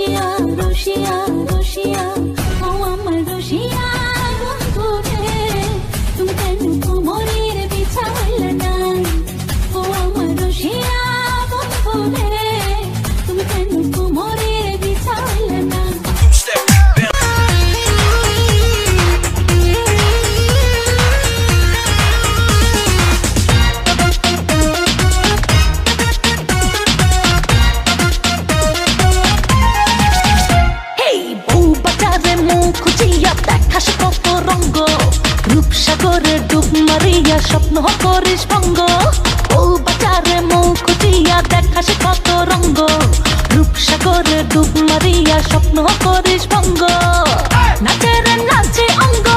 রসিয়া রসিয়া রসিয়া ও আমার রসিয়া বন্ধু রে তুমি কেন কোমরের বিছাইলে না ও আমার রসিয়া বন্ধু রে তুমি কেন কোমরের বিছাইলে না রূপসাগরে ডুব মারিয়া স্বপ্ন করিস ভঙ্গ ও বাজারে মুখ দিয়া দেখাস কত রঙ্গ রূপসাগরে ডুব মারিয়া স্বপ্ন করিস ভঙ্গ নাচে রে নাচে অঙ্গ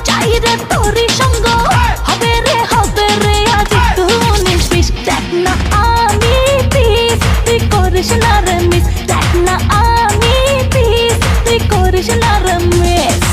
চাই রে তোরি সঙ্গ হবে রে আজ তুই পিস দেখ না আমি পিস তুই করিস না রে মিস দেখ না আমি পিস তুই করিস না রে মিস